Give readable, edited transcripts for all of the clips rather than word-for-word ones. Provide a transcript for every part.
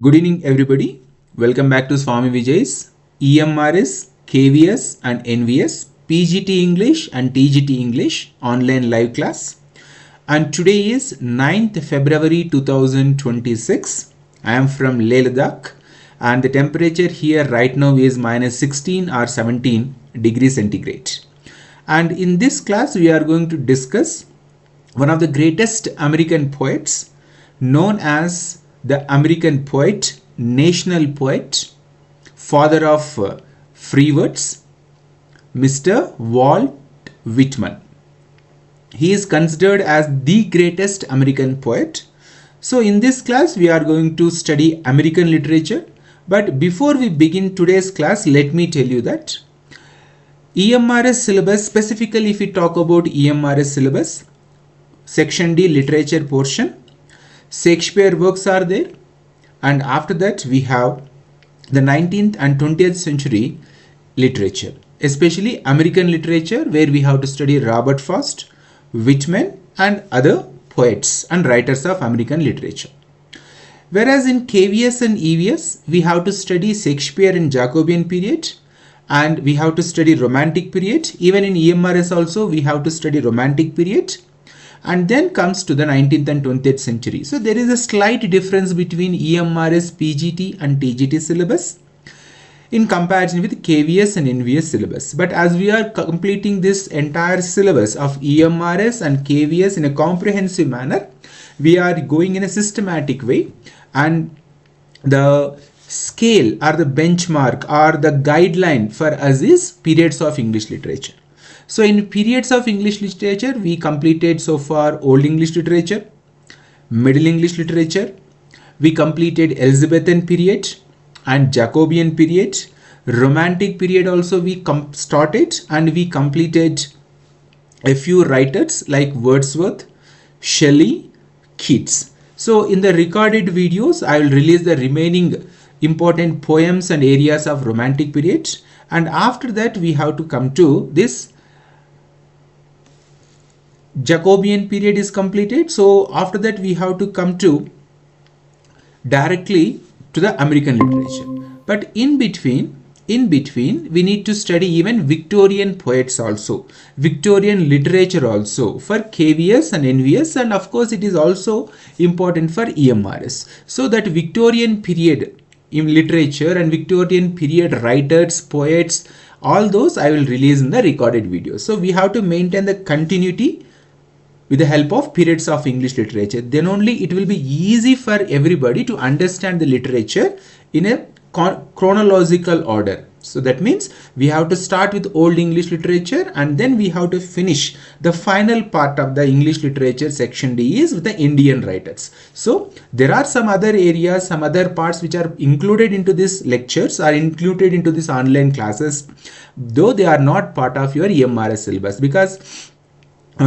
Good evening, everybody. Welcome back to Swamy Vijay's EMRS, KVS and NVS, PGT English and TGT English online live class. And today is 9th February 2026. I am from Leh Ladakh and the temperature here right now is minus 16 or 17 degrees centigrade. And in this class, we are going to discuss one of the greatest American poets known as the American poet, national poet, father of free words, Mr. Walt Whitman. He is considered as the greatest American poet. So in this class, we are going to study American literature. But before we begin today's class, let me tell you that EMRS syllabus, specifically if we talk about EMRS syllabus, Section D literature portion, Shakespeare works are there, and after that we have the 19th and 20th century literature, especially American literature, where we have to study Robert Frost, Whitman and other poets and writers of American literature. Whereas in KVS and EVS we have to study Shakespeare in Jacobean period and we have to study Romantic period. Even in EMRS also we have to study Romantic period. And then comes to the 19th and 20th century. So there is a slight difference between EMRS, PGT and TGT syllabus in comparison with KVS and NVS syllabus. But as we are completing this entire syllabus of EMRS and KVS in a comprehensive manner, we are going in a systematic way, and the scale or the benchmark or the guideline for us is periods of English literature. So in periods of English literature, we completed so far Old English literature, Middle English literature, we completed Elizabethan period and Jacobean period, Romantic period also we started, and we completed a few writers like Wordsworth, Shelley, Keats. So in the recorded videos, I will release the remaining important poems and areas of Romantic period, and after that we have to come to this Jacobean period is completed. So after that we have to come to directly to the American literature. But in between we need to study even Victorian poets also, Victorian literature also for KVS and NVS, and of course it is also important for EMRS. So that Victorian period in literature and Victorian period writers, poets, all those I will release in the recorded videos. So we have to maintain the continuity with the help of periods of English literature. Then only it will be easy for everybody to understand the literature in a chronological order. So that means we have to start with Old English literature and then we have to finish the final part of the English literature section D is with the Indian writers. So there are some other areas, some other parts which are included into these lectures, are included into these online classes, though they are not part of your EMRS syllabus, because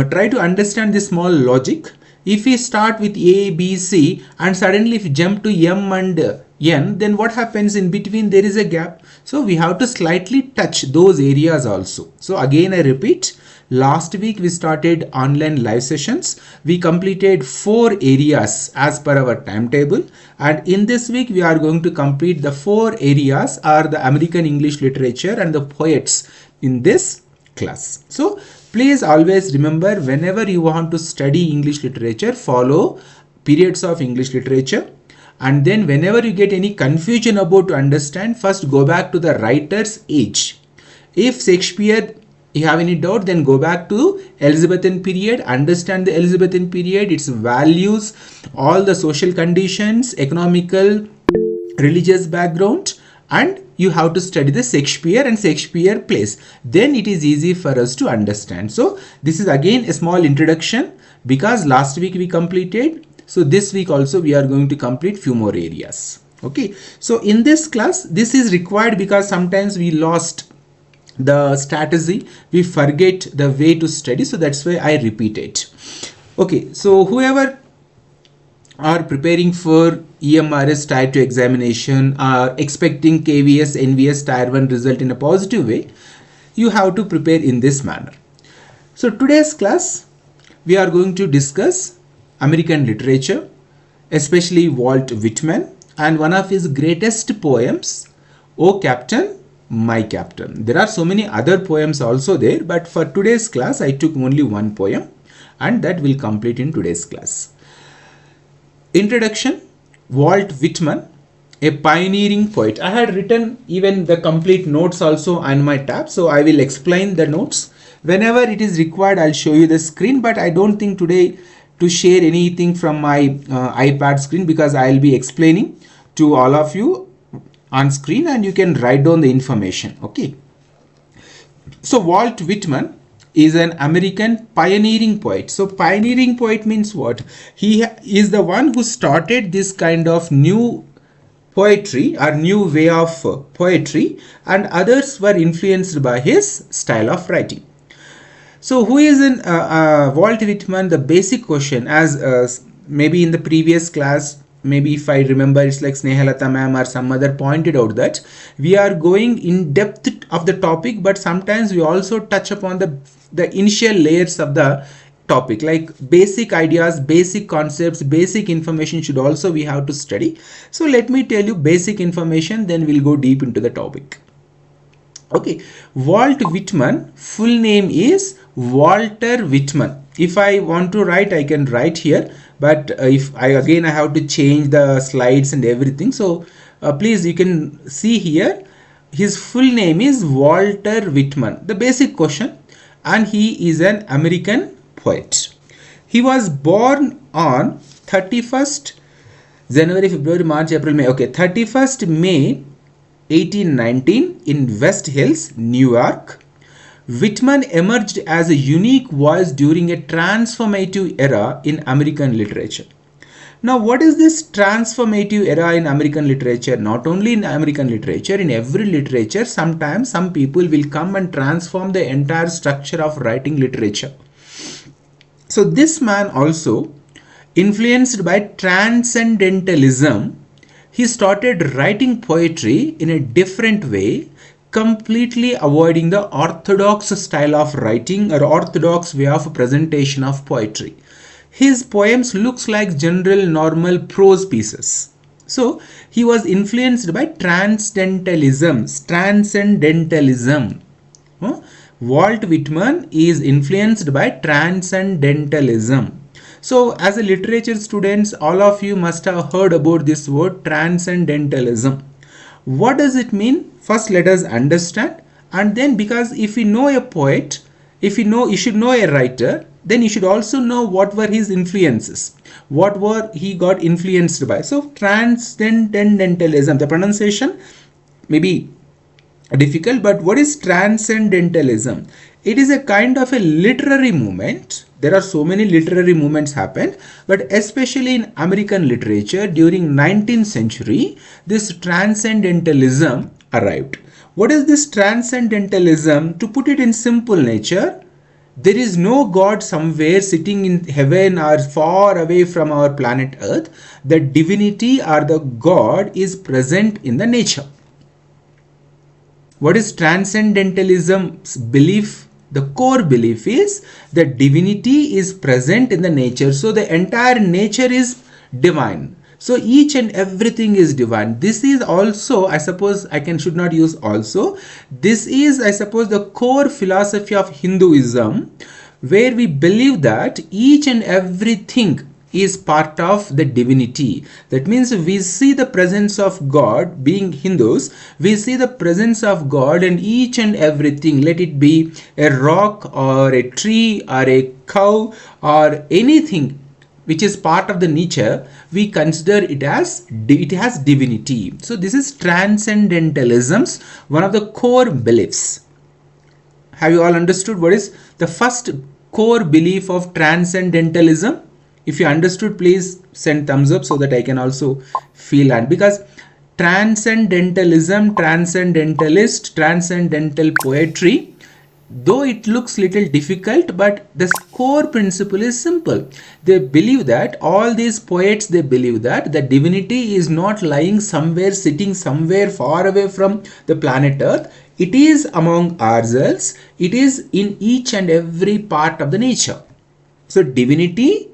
try to understand this small logic. If we start with A, B, C and suddenly if we jump to M and N, then what happens in between? There is a gap. So we have to slightly touch those areas also. So again I repeat, last week we started online live sessions. We completed 4 areas as per our timetable, and in this week we are going to complete the 4 areas are the American English literature and the poets in this class. So please always remember, whenever you want to study English literature, follow periods of English literature, and then whenever you get any confusion about to understand, first go back to the writer's age. If Shakespeare you have any doubt, then go back to Elizabethan period, understand the Elizabethan period, its values, all the social conditions, economical, religious background, and you have to study the Shakespeare and Shakespeare plays. Then it is easy for us to understand. So this is again a small introduction, because last week we completed. So this week also we are going to complete few more areas. Okay. So in this class, this is required because sometimes we lost the strategy. We forget the way to study. So that's why I repeat it. Okay. So whoever are preparing for EMRS Tier 2 examination, are expecting KVS, NVS Tier 1 result in a positive way, you have to prepare in this manner. So today's class, we are going to discuss American literature, especially Walt Whitman, and one of his greatest poems, O Captain, My Captain. There are so many other poems also there, but for today's class I took only one poem, and that will complete in today's class. Introduction. Walt Whitman, a pioneering poet. I had written even the complete notes also on my tab, so I will explain the notes. Whenever it is required, I'll show you the screen, but I don't think today to share anything from my iPad screen, because I'll be explaining to all of you on screen and you can write down the information. Okay. So Walt Whitman is an American pioneering poet. So pioneering poet means what? He is the one who started this kind of new poetry or new way of poetry, and others were influenced by his style of writing. So who is in Walt Whitman? The basic question, as maybe in the previous class, maybe if I remember, it's like Snehalata ma'am or some other pointed out that we are going in depth of the topic, but sometimes we also touch upon the initial layers of the topic, like basic ideas, basic concepts, basic information should also we have to study. So let me tell you basic information, then we'll go deep into the topic. Okay, Walt Whitman, full name is Walter Whitman. If I want to write, I can write here, but if I have to change the slides and everything. So please, you can see here, his full name is Walter Whitman. The basic question, and he is an American poet. He was born on 31st January, February, March, April, May. Okay, 31st May 1819 in West Hills, New York. Whitman emerged as a unique voice during a transformative era in American literature. Now, what is this transformative era in American literature? Not only in American literature, in every literature, sometimes some people will come and transform the entire structure of writing literature. So this man also, influenced by transcendentalism, he started writing poetry in a different way, completely avoiding the orthodox style of writing or orthodox way of presentation of poetry. His poems looks like general normal prose pieces. So he was influenced by transcendentalism. Walt Whitman is influenced by transcendentalism. So as a literature students, all of you must have heard about this word transcendentalism. What does it mean? First let us understand, and then, because if you know a poet, you should know a writer, then you should also know what were his influences, what were he got influenced by. So transcendentalism, the pronunciation may be difficult, but what is transcendentalism? It is a kind of a literary movement. There are so many literary movements happened, but especially in American literature during 19th century, this transcendentalism arrived. What is this transcendentalism? To put it in simple nature, there is no God somewhere sitting in heaven or far away from our planet Earth. The divinity or the God is present in the nature. What is transcendentalism's belief? The core belief is that divinity is present in the nature. So the entire nature is divine. So each and everything is divine. This is also, I suppose, should not use also. This is, I suppose, the core philosophy of Hinduism, where we believe that each and everything is part of the divinity. That means we see the presence of God. Being Hindus, we see the presence of God in each and everything. Let it be a rock or a tree or a cow or anything which is part of the nature, we consider it as it has divinity. So this is transcendentalism's one of the core beliefs. Have you all understood what is the first core belief of transcendentalism? If you understood, please send thumbs up so that I can also feel, and because transcendentalism, transcendentalist, transcendental poetry, though it looks little difficult, but the core principle is simple. They believe that, all these poets, they believe that the divinity is not lying somewhere, sitting somewhere far away from the planet Earth. It is among ourselves. It is in each and every part of the nature. So divinity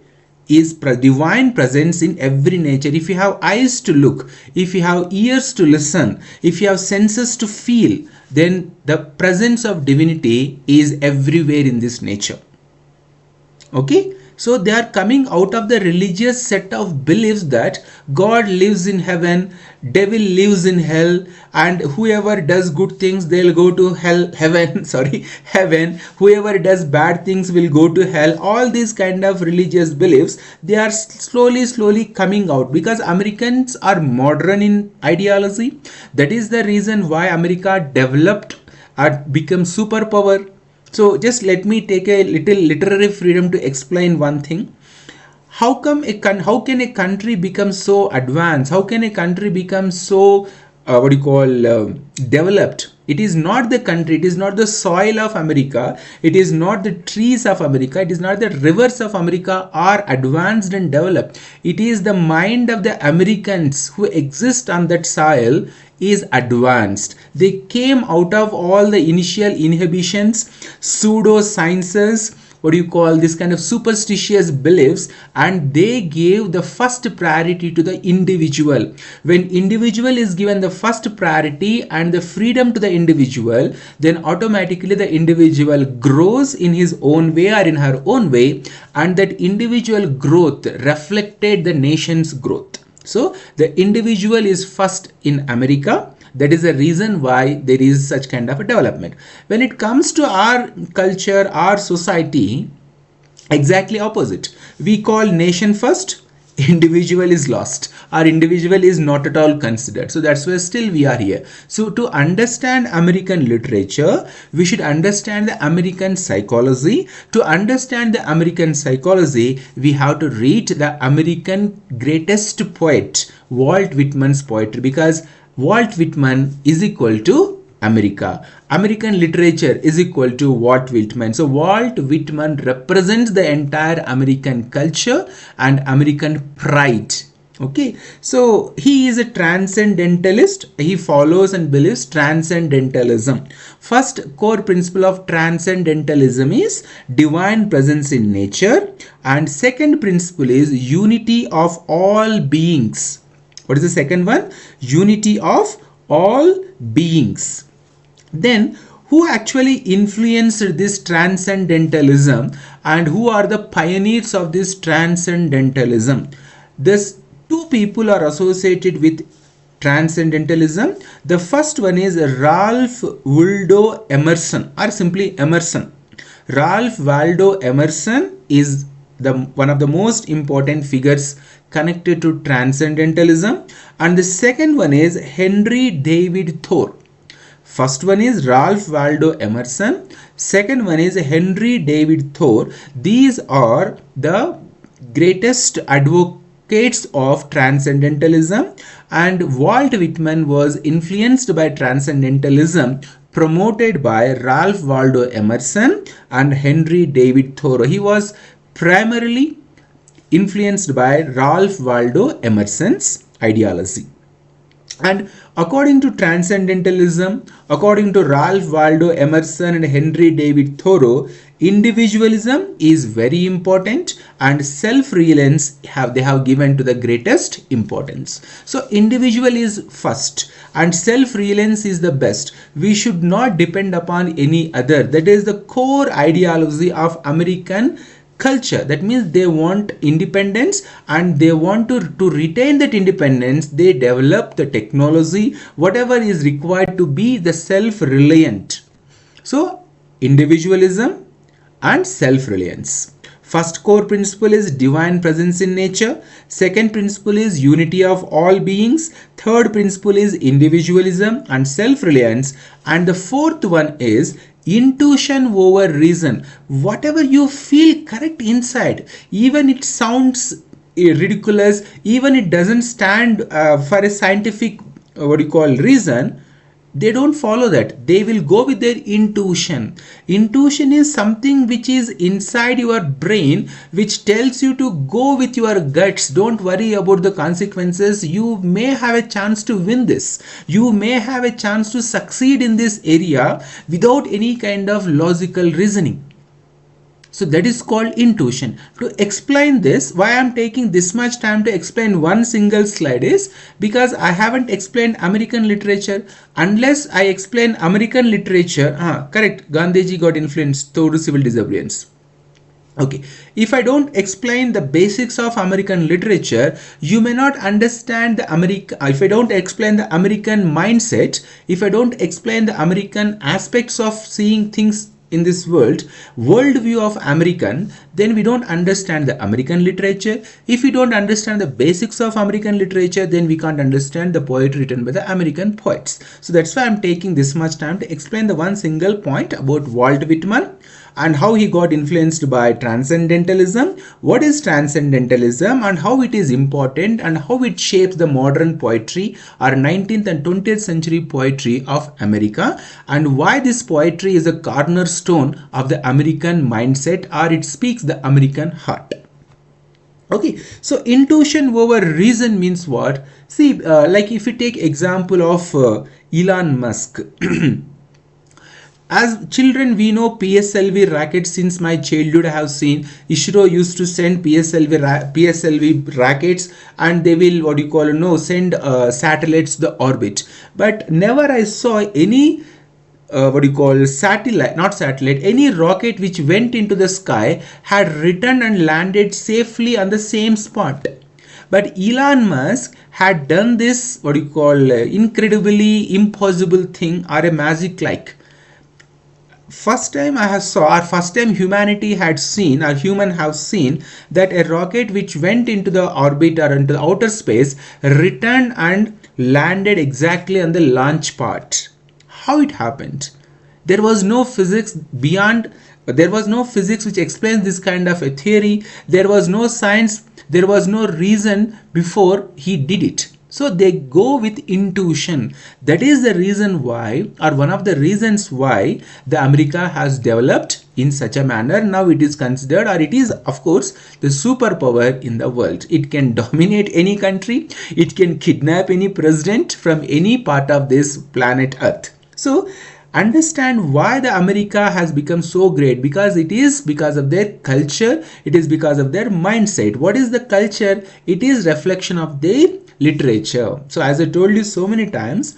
is divine presence in every nature. If you have eyes to look, if you have ears to listen, if you have senses to feel, then the presence of divinity is everywhere in this nature. Okay, so they are coming out of the religious set of beliefs that God lives in heaven, devil lives in hell, and whoever does good things they'll go to heaven. Whoever does bad things will go to hell. All these kind of religious beliefs, they are slowly coming out because Americans are modern in ideology. That is the reason why America developed and become superpower. So just let me take a little literary freedom to explain one thing. How can a country become so advanced? How can a country become so developed? It is not the country, it is not the soil of America, it is not the trees of America, it is not the rivers of America are advanced and developed. It is the mind of the Americans who exist on that soil is advanced. They came out of all the initial inhibitions, pseudo sciences, this kind of superstitious beliefs, and they gave the first priority to the individual. When individual is given the first priority and the freedom to the individual, then automatically the individual grows in his own way or in her own way, and that individual growth reflected the nation's growth. So the individual is first in America. That is the reason why there is such kind of a development. When it comes to our culture, our society, exactly opposite. We call nation first, individual is lost. Our individual is not at all considered. So that's why still we are here. So to understand American literature, we should understand the American psychology. To understand the American psychology, we have to read the American greatest poet, Walt Whitman's poetry, because Walt Whitman is equal to America. American literature is equal to Walt Whitman. So Walt Whitman represents the entire American culture and American pride. Okay, so he is a transcendentalist. He follows and believes transcendentalism. First core principle of transcendentalism is divine presence in nature, and second principle is unity of all beings. What is the second one? Unity of all beings. Then who actually influenced this transcendentalism and who are the pioneers of this transcendentalism? This two people are associated with transcendentalism. The first one is Ralph Waldo Emerson, or simply Emerson. Ralph Waldo Emerson is one of the most important figures connected to transcendentalism, and the second one is Henry David Thoreau. First one is Ralph Waldo Emerson, second one is Henry David Thoreau. These are the greatest advocates of transcendentalism, and Walt Whitman was influenced by transcendentalism promoted by Ralph Waldo Emerson and Henry David Thoreau. He was primarily influenced by Ralph Waldo Emerson's ideology. And according to transcendentalism, according to Ralph Waldo Emerson and Henry David Thoreau, individualism is very important and self-reliance they have given to the greatest importance. So individual is first and self-reliance is the best. We should not depend upon any other. That is the core ideology of American culture. That means they want independence, and they want to retain that independence. They develop the technology, whatever is required to be the self-reliant. So individualism and self-reliance. First core principle is divine presence in nature. Second principle is unity of all beings. Third principle is individualism and self-reliance. And the fourth one is intuition over reason. Whatever you feel correct inside, even it sounds ridiculous, even it doesn't stand for a scientific reason, they don't follow that. They will go with their intuition. Intuition is something which is inside your brain, which tells you to go with your guts. Don't worry about the consequences. You may have a chance to win this. You may have a chance to succeed in this area without any kind of logical reasoning. So that is called intuition. To explain this, why I am taking this much time to explain one single slide is because I haven't explained American literature. Unless I explain American literature, correct, Gandhiji got influenced through civil disobedience. Okay, if I don't explain the basics of American literature, you may not understand the if I don't explain the American mindset, if I don't explain the American aspects of seeing things in this worldview of American, then we don't understand the American literature. If we don't understand the basics of American literature, then we can't understand the poetry written by the American poets. So that's why I'm taking this much time to explain the one single point about Walt Whitman and how he got influenced by transcendentalism, what is transcendentalism and how it is important and how it shapes the modern poetry or 19th and 20th century poetry of America, and why this poetry is a cornerstone of the American mindset, or it speaks the American heart. Okay, so intuition over reason means what? See, like if you take example of Elon Musk. As children, we know PSLV rackets. Since my childhood, I have seen ISRO used to send PSLV rackets, and they will send satellites to the orbit. But never I saw any any rocket which went into the sky had returned and landed safely on the same spot. But Elon Musk had done this incredibly impossible thing, or a magic like. First time humanity had seen, or human have seen, that a rocket which went into the orbit or into the outer space returned and landed exactly on the launch part. How it happened? There was no physics which explains this kind of a theory. There was no science, there was no reason before he did it. So they go with intuition. That is the reason why, or one of the reasons why, the America has developed in such a manner. Now it is considered, or it is of course, the superpower in the world. It can dominate any country. It can kidnap any president from any part of this planet Earth. So understand why the America has become so great, because it is because of their culture. It is because of their mindset. What is the culture? It is reflection of their literature. So as I told you so many times,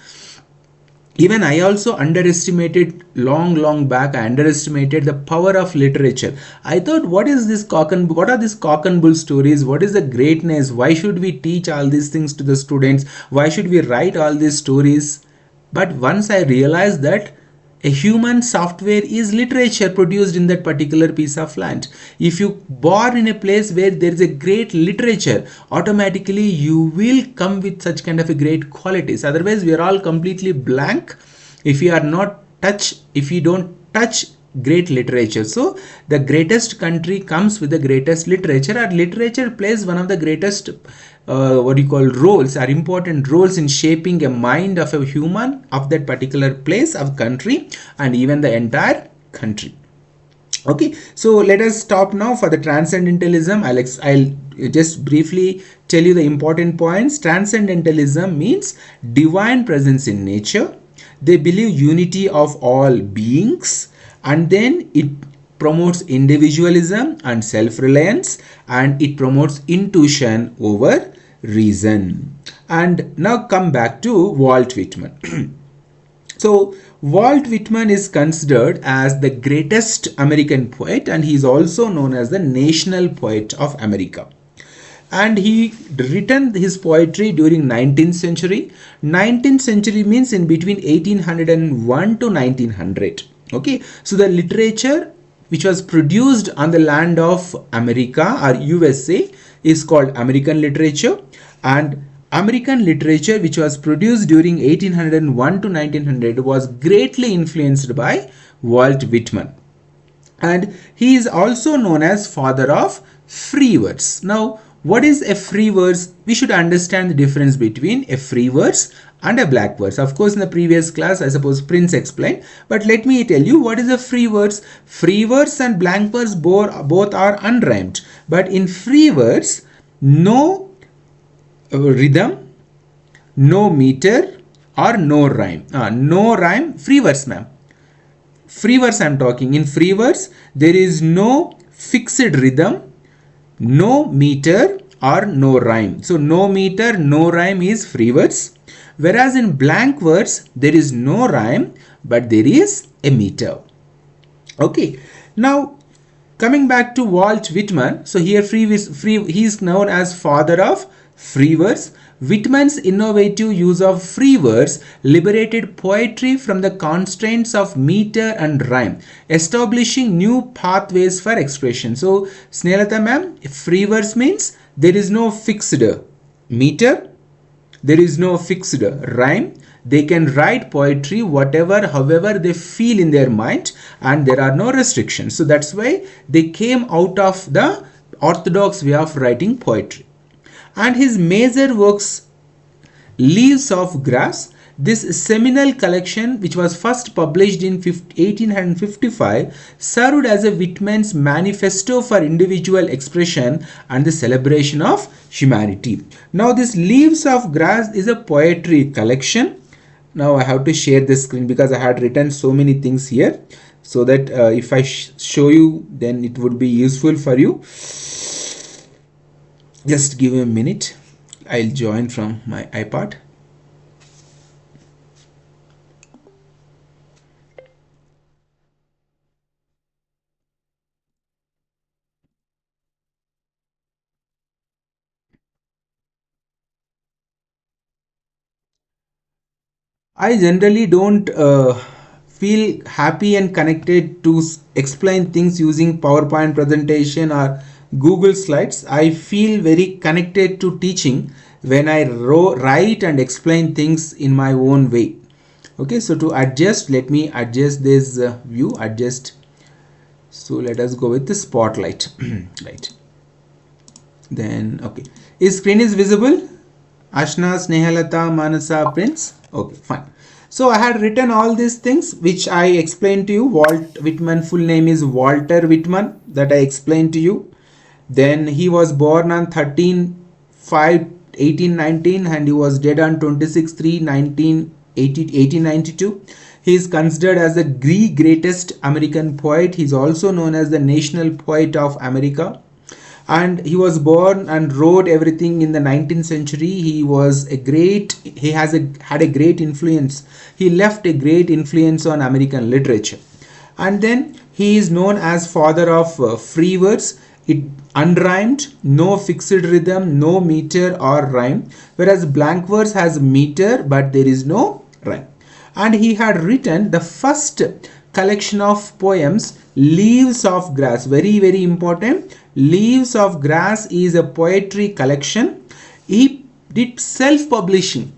even I also underestimated long back. I underestimated the power of literature. I thought, what are these cock and bull stories? What is the greatness? Why should we teach all these things to the students? Why should we write all these stories? But once I realized that a human software is literature produced in that particular piece of land. If you born in a place where there is a great literature, automatically you will come with such kind of a great qualities. Otherwise, we are all completely blank if you don't touch great literature. So the greatest country comes with the greatest literature, and literature plays one of the greatest roles, or important roles in shaping a mind of a human of that particular place of country, and even the entire country. Okay, so let us stop now for the transcendentalism. I'll just briefly tell you the important points. Transcendentalism means divine presence in nature. They believe unity of all beings, and then it promotes individualism and self-reliance, and it promotes intuition over reason. And now come back to Walt Whitman. So Walt Whitman is considered as the greatest American poet, and he is also known as the national poet of America. And he written his poetry during 19th century. 19th century means in between 1801 to 1900. Okay, so the literature which was produced on the land of America or USA is called American literature, and American literature which was produced during 1801 to 1900 was greatly influenced by Walt Whitman, and he is also known as father of free verse. Now, what is a free verse? We should understand the difference between a free verse and a blank verse. Of course, in the previous class, I suppose Prince explained, but let me tell you what is a free verse. Free verse and blank verse both are unrhymed, but in free verse, no rhythm, no meter, or no rhyme. No rhyme, free verse, ma'am. Free verse I'm talking. In free verse, there is no fixed rhythm, no meter or no rhyme. So no meter, no rhyme is free verse. Whereas in blank verse, there is no rhyme, but there is a meter. Okay. Now, coming back to Walt Whitman. So here he is known as father of free verse. Whitman's innovative use of free verse liberated poetry from the constraints of meter and rhyme, establishing new pathways for expression. So, Snehata ma'am, free verse means there is no fixed meter, there is no fixed rhyme. They can write poetry whatever, however they feel in their mind, and there are no restrictions. So that's why they came out of the orthodox way of writing poetry. And his major works, Leaves of Grass, this seminal collection, which was first published in 1855, served as a Whitman's manifesto for individual expression and the celebration of humanity. Now this Leaves of Grass is a poetry collection. Now I have to share the screen because I had written so many things here, so that if I show you, then it would be useful for you. Just give me a minute. I'll join from my iPad. I generally don't feel happy and connected to explain things using PowerPoint presentation or Google Slides. I feel very connected to teaching when I write and explain things in my own way. Okay, so to adjust, let me adjust this view, adjust. So let us go with the spotlight. Right. Then, okay. Screen is visible? Ashna, Snehalata, Manasa, Prince. Okay, fine. So I had written all these things which I explained to you. Walt Whitman, full name is Walter Whitman, that I explained to you. Then he was born on 13/5/1819 and he was dead on 26/3/1892. He is considered as the greatest American poet. He is also known as the national poet of America. And he was born and wrote everything in the 19th century. He had a great influence. He left a great influence on American literature. And then he is known as father of free verse. It unrhymed, no fixed rhythm, no meter or rhyme, whereas blank verse has meter but there is no rhyme. And he had written the first collection of poems, Leaves of Grass. Very, very important. Leaves of Grass is a poetry collection. He did self-publishing.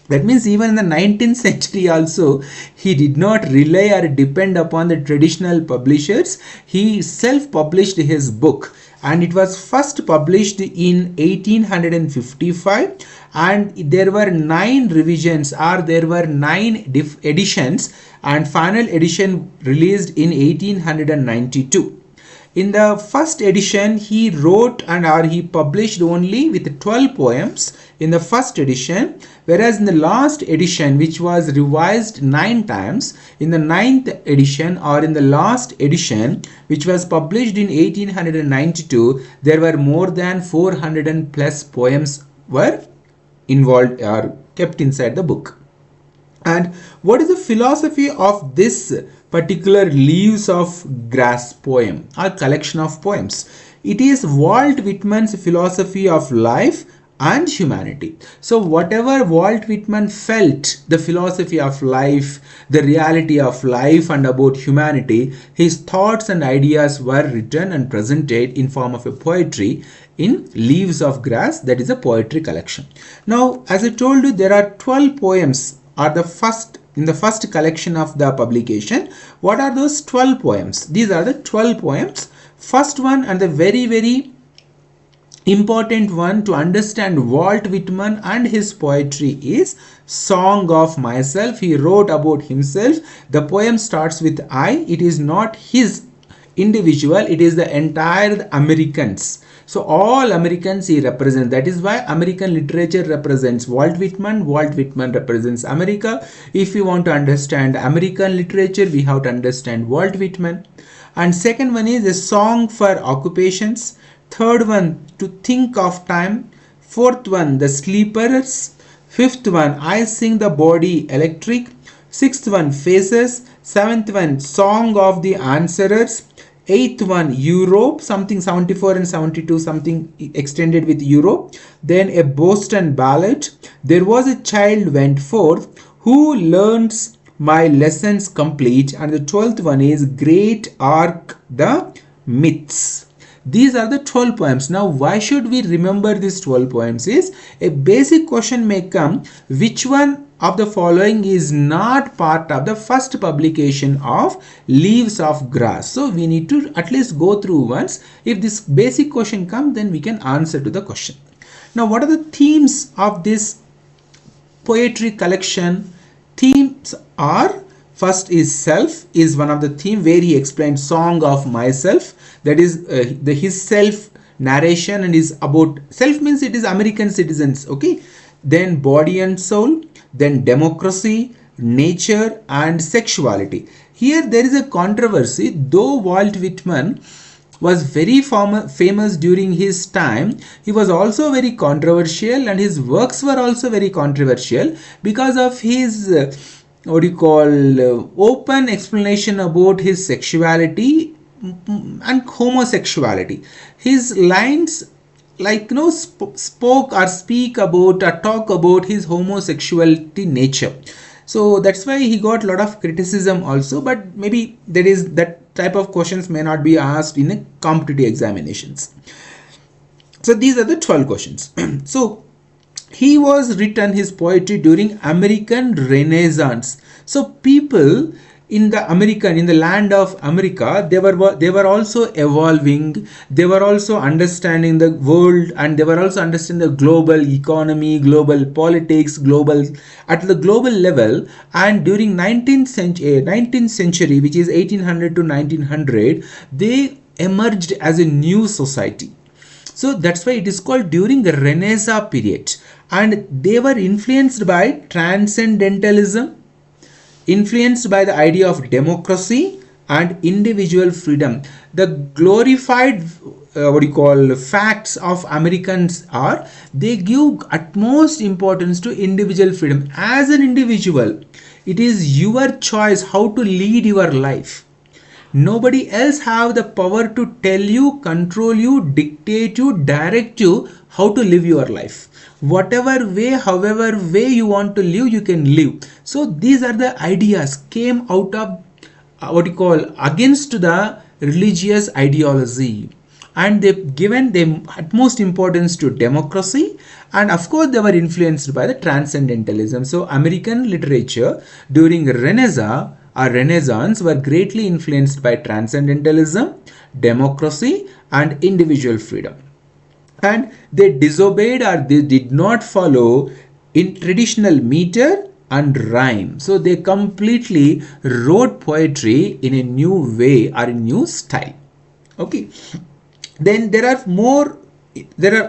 That means even in the 19th century also, he did not rely or depend upon the traditional publishers. He self-published his book, and it was first published in 1855, and there were 9 revisions, or there were 9 editions, and final edition released in 1892. In the first edition, he wrote he published only with 12 poems in the first edition, whereas in the last edition, which was revised 9 times, in the 9th edition or in the last edition, which was published in 1892, there were more than 400 plus poems were involved or kept inside the book. And what is the philosophy of this particular Leaves of Grass poem or collection of poems? It is Walt Whitman's philosophy of life and humanity. So whatever Walt Whitman felt, the philosophy of life, the reality of life and about humanity, his thoughts and ideas were written and presented in form of a poetry in Leaves of Grass, that is a poetry collection. Now, as I told you, there are 12 poems in the first collection of the publication. What are those 12 poems? These are the 12 poems. First one, and the very, very important one to understand Walt Whitman and his poetry, is Song of Myself. He wrote about himself. The poem starts with I. It is not his individual, it is the entire Americans. So all Americans he represents. That is why American literature represents Walt Whitman. Walt Whitman represents America. If you want to understand American literature, we have to understand Walt Whitman. And second one is a song for occupations. Third one, to think of time. Fourth one, the sleepers. Fifth one, I sing the body electric. Sixth one, faces. Seventh one, song of the answerers. Eighth one, Europe, something 74 and 72, something extended with Europe. Then a Boston ballad. There was a child went forth who learns my lessons complete. And the 12th one is Great Arc the Myths. These are the 12 poems. Now why should we remember these 12 poems is a basic question may come, which one of the following is not part of the first publication of Leaves of Grass. So we need to at least go through once. If this basic question comes, then we can answer to the question. Now what are the themes of this poetry collection? Themes are, first is self is one of the theme, where he explained song of myself. That is his self narration, and is about self means it is American citizens. Okay. Then body and soul, then democracy, nature and sexuality. Here there is a controversy. Though Walt Whitman was very famous during his time, he was also very controversial, and his works were also very controversial because of his open explanation about his sexuality and homosexuality. His lines spoke or speak about or talk about his homosexuality nature. So that's why he got a lot of criticism also, but maybe that type of questions may not be asked in a competitive examinations. So these are the 12 questions. So he was written his poetry during American Renaissance. So people in the land of America, they were also evolving. They were also understanding the world, and they were also understanding the global economy, global politics, at the global level. And during 19th century, which is 1800 to 1900, they emerged as a new society. So that's why it is called during the Renaissance period. And they were influenced by transcendentalism, influenced by the idea of democracy and individual freedom. The glorified facts of Americans are, they give utmost importance to individual freedom. As an individual, it is your choice how to lead your life. Nobody else have the power to tell you, control you, dictate you, direct you how to live your life. Whatever way, however way you want to live, you can live. So these are the ideas came out of against the religious ideology, and they've given them utmost importance to democracy, and of course they were influenced by the transcendentalism. So American literature during Renaissance were greatly influenced by transcendentalism, democracy and individual freedom. And they disobeyed, or they did not follow in traditional meter and rhyme. So they completely wrote poetry in a new way or a new style. Okay. Then there are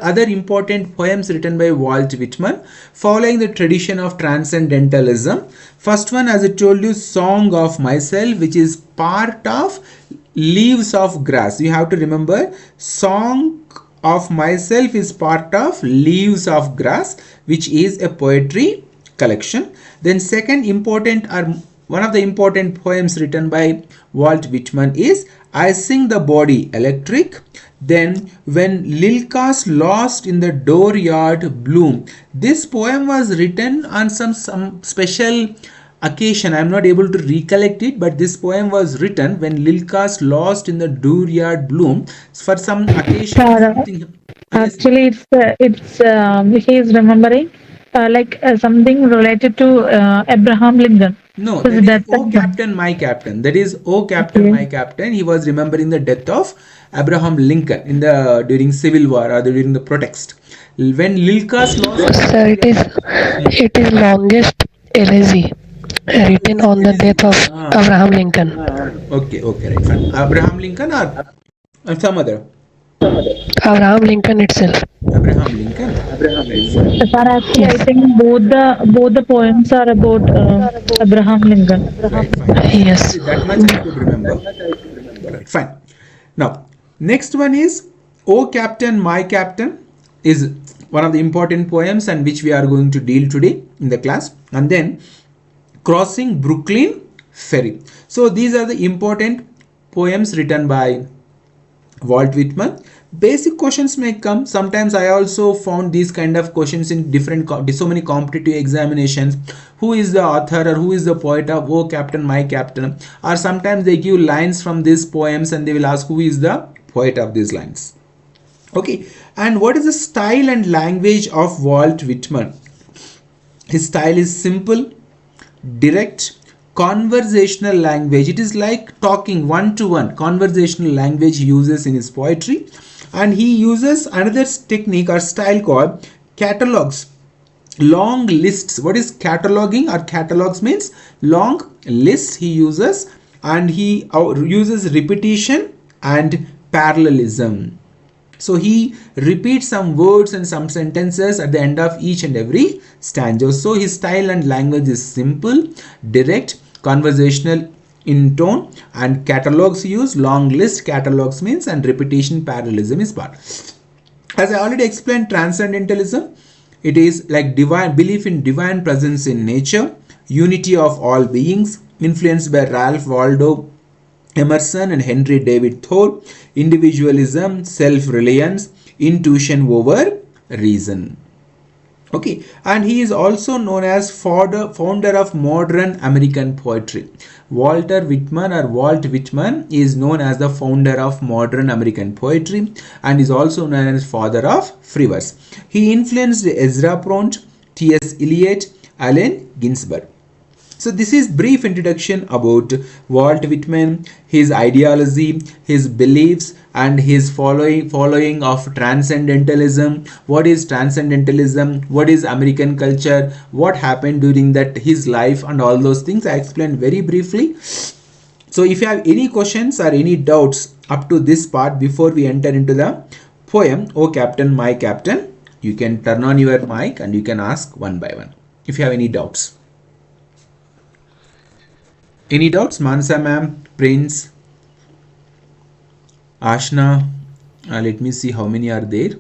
other important poems written by Walt Whitman following the tradition of transcendentalism. First one, as I told you, Song of Myself, which is part of Leaves of Grass. You have to remember, Song of Myself is part of Leaves of Grass, which is a poetry collection. Then second one of the important poems written by Walt Whitman is I Sing the Body Electric. Then When Lilkas Lost in the Dooryard Bloom. This poem was written on some special occasion. I am not able to recollect it, but this poem was written when Lilkas lost in the dooryard bloom for some occasion. Actually, he is remembering something related to Abraham Lincoln. No, that is Oh Captain, My Captain. That is Oh Captain, My Captain. He was remembering the death of Abraham Lincoln during Civil War or during the protest. When Lilkas lost, Sir, it is longest elegy written on the death of Abraham Lincoln. Okay, right, fine. Abraham Lincoln or some other? Abraham Lincoln itself. Abraham Lincoln. Sir, actually, I Yes. think both the poems are about Abraham Lincoln. Right, fine. Yes. See, that much I could remember. Right, fine. Now, next one is "O Captain, My Captain" is one of the important poems and which we are going to deal today in the class. And then "Crossing Brooklyn Ferry." So these are the important poems written by Walt Whitman. Basic questions may come. Sometimes I also found these kind of questions in different so many competitive examinations. Who is the author or who is the poet of "Oh Captain, My Captain"? Or sometimes they give lines from these poems and they will ask who is the poet of these lines. Okay, and what is the style and language of Walt Whitman? His style is simple, direct, conversational language. It is like talking one to one. Conversational language he uses in his poetry, and he uses another technique or style called catalogs, long lists. What is cataloging or catalogs means? Long lists he uses, and he uses repetition and parallelism. So he repeats some words and some sentences at the end of each and every stanza. So his style and language is simple, direct, conversational in tone, and catalogs use long list. Catalogs means, and repetition parallelism is part. As I already explained, transcendentalism, it is like divine belief in divine presence in nature, unity of all beings, influenced by Ralph Waldo Emerson and Henry David Thoreau. Individualism, self-reliance, intuition over reason. Okay, and he is also known as founder of modern American poetry. Walter Whitman or Walt Whitman is known as the founder of modern American poetry and is also known as father of free verse. He influenced Ezra Pound, T.S. Eliot, Allen Ginsberg. So this is brief introduction about Walt Whitman, his ideology, his beliefs, and his following of transcendentalism. What is transcendentalism? What is American culture? What happened during that his life and all those things I explained very briefly. So if you have any questions or any doubts up to this part before we enter into the poem "Oh Captain, My Captain," you can turn on your mic and you can ask one by one if you have any doubts. Any doubts? Mansa ma'am, Prince, Ashna, let me see how many are there.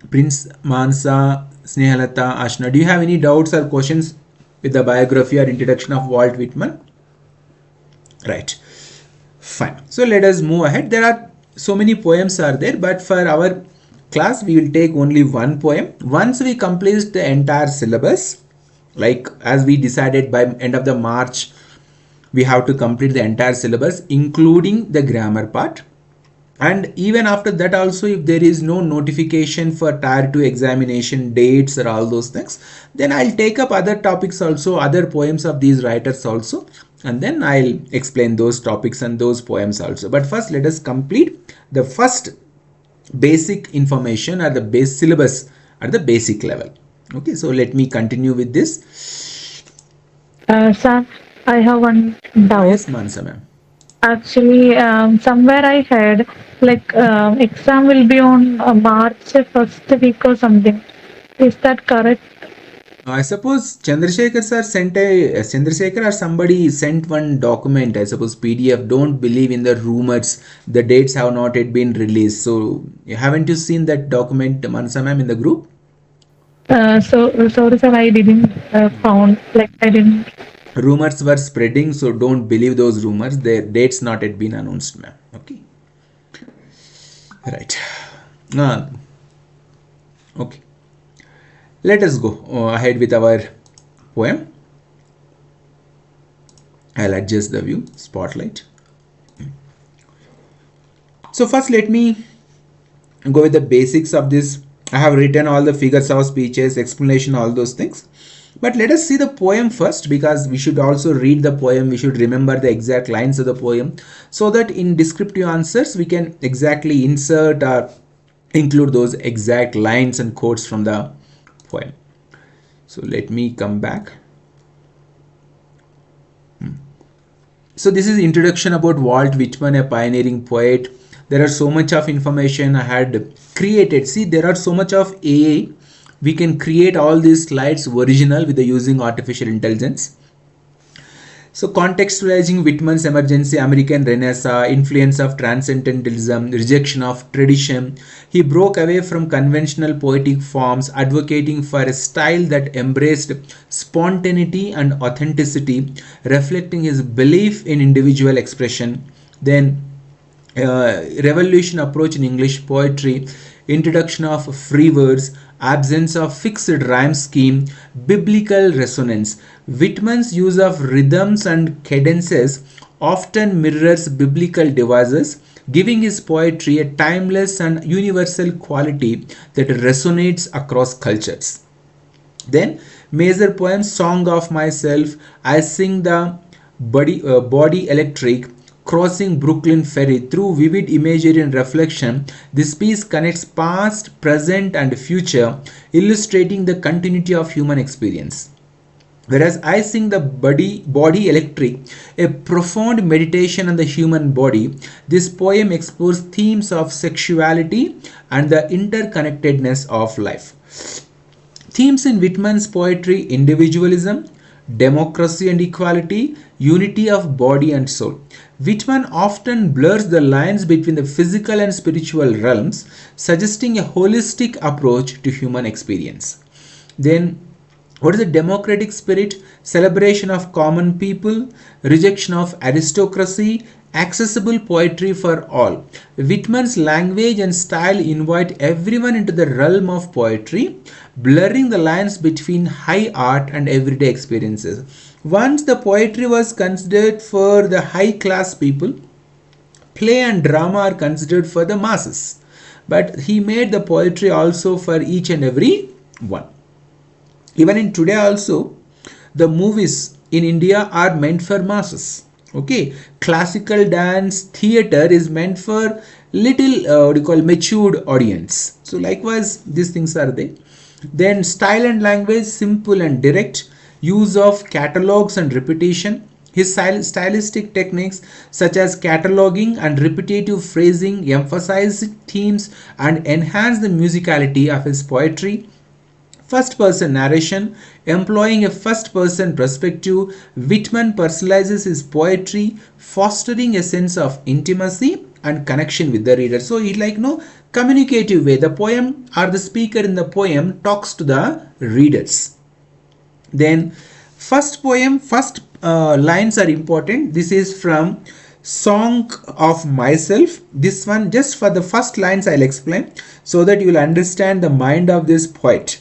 Prince, Mansa, Snehalata, Ashna, do you have any doubts or questions with the biography or introduction of Walt Whitman? Right, fine. So let us move ahead. There are so many poems are there, but for our class we will take only one poem. Once we complete the entire syllabus, like as we decided by end of the March, we have to complete the entire syllabus including the grammar part. And even after that also, if there is no notification for tier 2 examination dates or all those things, then I'll take up other topics also, other poems of these writers also, and then I'll explain those topics and those poems also. But first let us complete the first basic information or the base syllabus at the basic level. Okay, so let me continue with this. Sir, I have one doubt. Yes, Mansa ma'am. Actually, somewhere I heard like exam will be on March first week or something. Is that correct? I suppose Chandrasekhar sir sent Chandrasekhar or somebody sent one document, I suppose PDF. Don't believe in the rumors. The dates have not yet been released. So haven't you seen that document, Mansa ma'am, in the group? So sorry, sir, I didn't found like I didn't. Rumors were spreading, so don't believe those rumors. Their dates not yet been announced, ma'am. Okay. Right. Okay. Let us go ahead with our poem. I'll adjust the view, spotlight. So first let me go with the basics of this. I have written all the figures of speeches, explanation, all those things. But let us see the poem first, because we should also read the poem. We should remember the exact lines of the poem, so that in descriptive answers we can exactly insert or include those exact lines and quotes from the poem. So let me come back. So this is introduction about Walt Whitman, a pioneering poet. There are so much of information I had created. See, there are so much of AI. We can create all these slides original with the using artificial intelligence. So contextualizing Whitman's emergency, American Renaissance, influence of transcendentalism, rejection of tradition, he broke away from conventional poetic forms, advocating for a style that embraced spontaneity and authenticity, reflecting his belief in individual expression. Then revolution approach in English poetry, introduction of free verse, absence of fixed rhyme scheme, biblical resonance. Whitman's use of rhythms and cadences often mirrors biblical devices, giving his poetry a timeless and universal quality that resonates across cultures. Then major poems, Song of Myself, I Sing the Body Electric, Crossing Brooklyn Ferry. Through vivid imagery and reflection, this piece connects past, present and future, illustrating the continuity of human experience. Whereas I Sing the Body Electric, a profound meditation on the human body, this poem explores themes of sexuality and the interconnectedness of life. Themes in Whitman's poetry: individualism, democracy and equality, unity of body and soul. Whitman often blurs the lines between the physical and spiritual realms, suggesting a holistic approach to human experience. Then, what is the democratic spirit? Celebration of common people, rejection of aristocracy, accessible poetry for all. Whitman's language and style invite everyone into the realm of poetry, blurring the lines between high art and everyday experiences. Once the poetry was considered for the high class people, play and drama are considered for the masses. But he made the poetry also for each and every one. Even in today also, the movies in India are meant for masses. Okay, classical dance theater is meant for little matured audience. So likewise, these things are there. Then style and language, simple and direct, use of catalogs and repetition. His stylistic techniques such as cataloging and repetitive phrasing emphasize themes and enhance the musicality of his poetry. First person narration, employing a first person perspective, Whitman personalizes his poetry, fostering a sense of intimacy and connection with the reader. So it's like no communicative way. The poem or the speaker in the poem talks to the readers. Then first lines are important. This is from Song of Myself. This one, just for the first lines I'll explain so that you will understand the mind of this poet.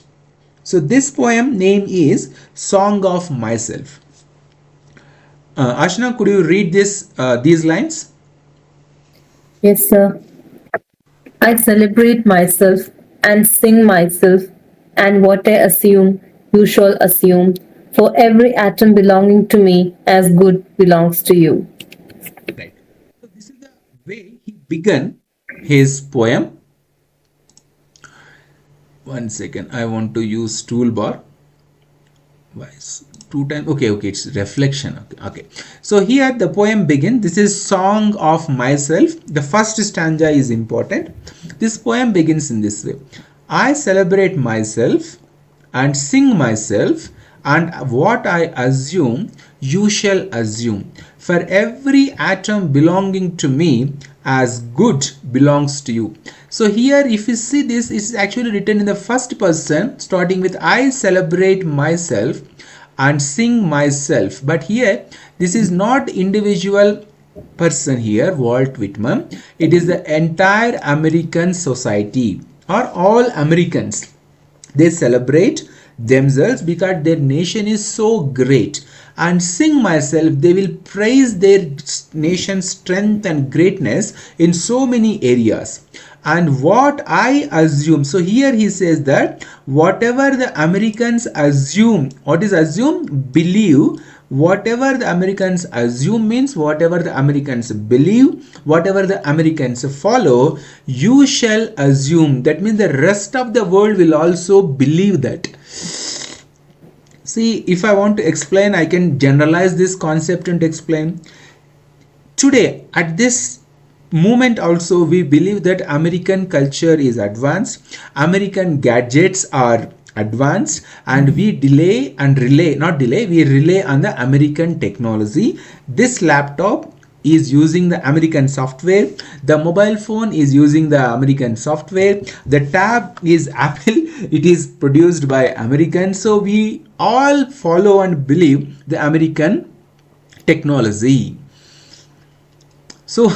So this poem name is Song of Myself. Ashna, could you read these lines? Yes, sir. I celebrate myself and sing myself, and what I assume, you shall assume, for every atom belonging to me as good belongs to you. Right. So this is the way he began his poem. One second, I want to use toolbar. Why two times? Okay, it's reflection. Okay. So here the poem begins. This is Song of Myself. The first stanza is important. This poem begins in this way: I celebrate myself and sing myself, and what I assume, you shall assume. For every atom belonging to me as good belongs to you. So here if you see this, it's actually written in the first person, starting with I celebrate myself and sing myself. But here this is not individual person here, Walt Whitman. It is the entire American society or all Americans. They celebrate themselves because their nation is so great, and sing myself, they will praise their nation's strength and greatness in so many areas. And what I assume, so here he says that whatever the Americans assume, what is assume? Believe. Whatever the Americans assume means whatever the Americans believe, whatever the Americans follow, you shall assume. That means the rest of the world will also believe that. See, if I want to explain, I can generalize this concept and explain. today at this moment also we believe that American culture is advanced, American gadgets are advanced, and we rely on the American technology. This laptop is using the American software, the mobile phone is using the American software, the tab is Apple, it is produced by Americans. So we all follow and believe the American technology. So